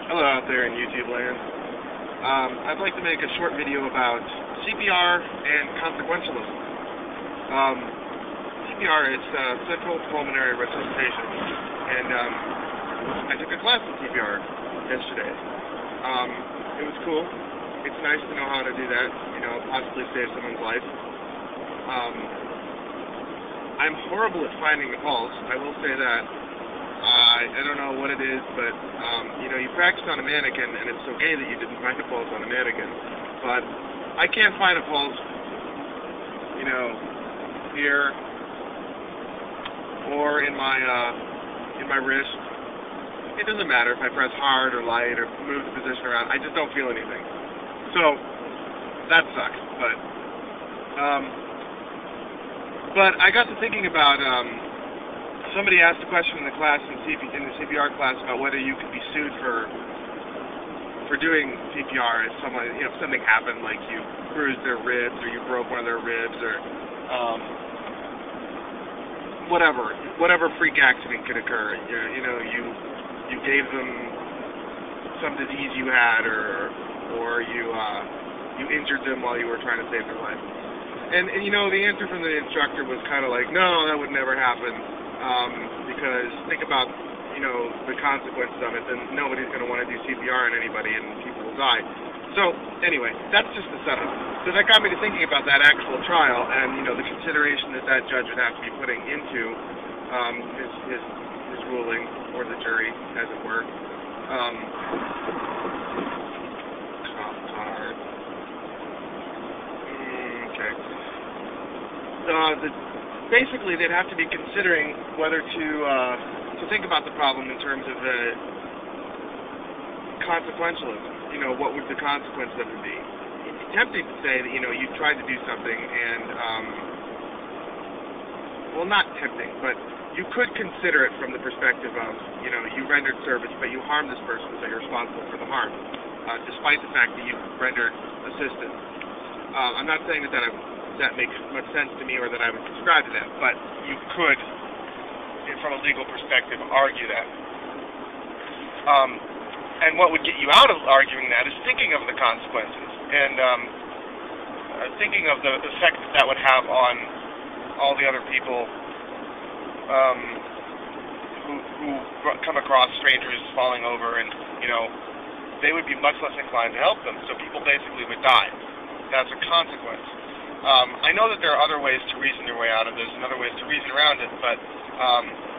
Hello out there in YouTube land. I'd like to make a short video about CPR and consequentialism. CPR is central pulmonary resuscitation, and I took a class in CPR yesterday. It was cool. It's nice to know how to do that, possibly save someone's life. I'm horrible at finding the pulse, I will say that. I don't know what it is, but, you practice on a mannequin, and it's okay that you didn't find a pulse on a mannequin. But I can't find a pulse, here, or in my wrist. It doesn't matter if I press hard or light or move the position around. I just don't feel anything. So, that sucks. But I got to thinking about, somebody asked a question in the class, in the CPR class, about whether you could be sued for doing CPR if someone, if something happened, like you bruised their ribs or you broke one of their ribs or whatever freak accident could occur. You gave them some disease you had, or you injured them while you were trying to save their life. And the answer from the instructor was kind of like, no, that would never happen. Because think about, the consequences of it, then nobody's going to want to do CPR on anybody and people will die. So, anyway, that's just the setup. So that got me to thinking about that actual trial and, the consideration that judge would have to be putting into his ruling, or the jury, as it were. Okay. Basically, they'd have to be considering whether to think about the problem in terms of consequentialism. What would the consequence of it be? It's tempting to say that, you tried to do something and, well, not tempting, but you could consider it from the perspective of, you rendered service, but you harmed this person, so you're responsible for the harm, despite the fact that you rendered assistance. I'm not saying that makes much sense to me or that I would subscribe to that, but you could, from a legal perspective, argue that. And what would get you out of arguing that is thinking of the consequences and thinking of the effect that would have on all the other people who come across strangers falling over, and they would be much less inclined to help them. So people basically would die. That's a consequence. I know that there are other ways to reason your way out of this and other ways to reason around it, but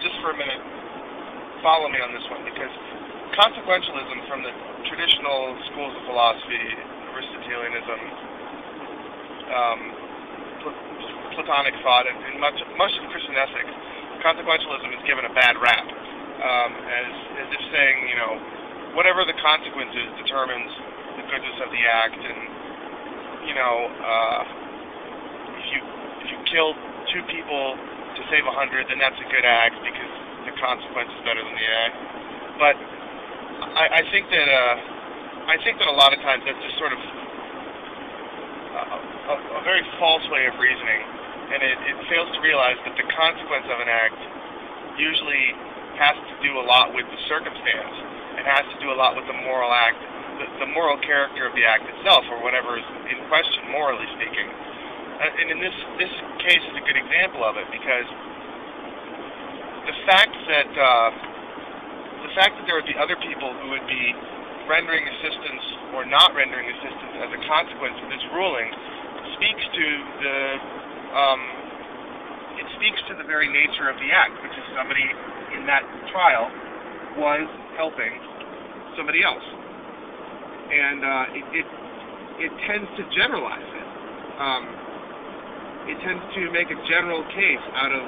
just for a minute, follow me on this one, because consequentialism from the traditional schools of philosophy, Aristotelianism, Platonic thought, and much of Christian ethics, consequentialism is given a bad rap, as if saying, whatever the consequence is determines the goodness of the act, and if you killed 2 people to save 100, then that's a good act because the consequence is better than the act. But I think that a lot of times that's just sort of a very false way of reasoning, and it fails to realize that the consequence of an act usually has to do a lot with the circumstance. It has to do a lot with the moral act, the moral character of the act itself, or whatever is in question, morally speaking. And in this case is a good example of it, because the fact that there would be other people who would be rendering assistance or not rendering assistance as a consequence of this ruling speaks to the very nature of the act, which is somebody in that trial was helping somebody else, and it tends to generalize it. It tends to make a general case out of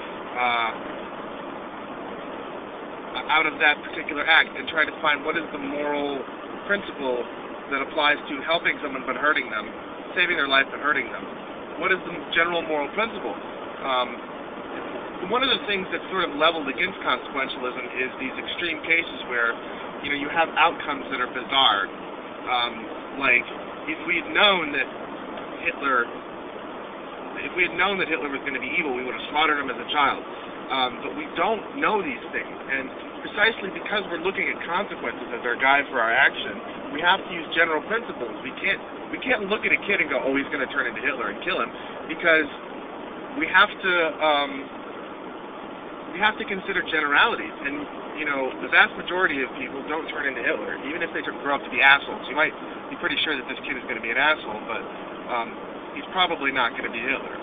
that particular act and try to find what is the moral principle that applies to helping someone but hurting them, saving their life but hurting them. What is the general moral principle? One of the things that's sort of leveled against consequentialism is these extreme cases where, you have outcomes that are bizarre. Like, if we had known that Hitler was going to be evil, we would have slaughtered him as a child. But we don't know these things, and precisely because we're looking at consequences as our guide for our action, we have to use general principles. We can't look at a kid and go, oh, he's going to turn into Hitler and kill him, because we have to consider generalities. And the vast majority of people don't turn into Hitler, even if they grow up to be assholes. You might be pretty sure that this kid is going to be an asshole, but he's probably not going to be Hitler.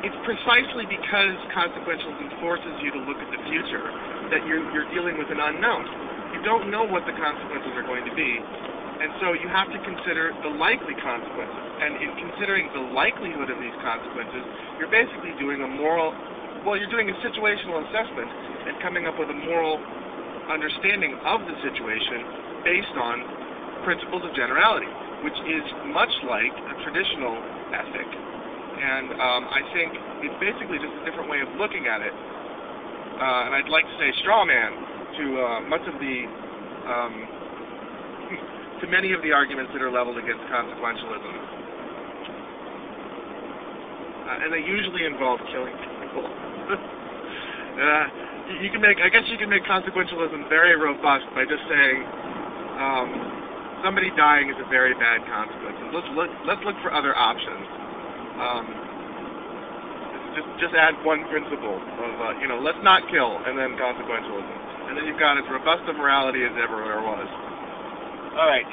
It's precisely because consequentialism forces you to look at the future that you're dealing with an unknown. You don't know what the consequences are going to be, and so you have to consider the likely consequences. And in considering the likelihood of these consequences, you're basically doing you're doing a situational assessment and coming up with a moral understanding of the situation based on principles of generality, which is much like a traditional ethic. And I think it's basically just a different way of looking at it. And I'd like to say straw man to to many of the arguments that are leveled against consequentialism. And they usually involve killing people. I guess you can make consequentialism very robust by just saying somebody dying is a very bad consequence. And let's look for other options. Just add one principle of let's not kill, and then consequentialism, and then you've got as robust a morality as ever there was. All right.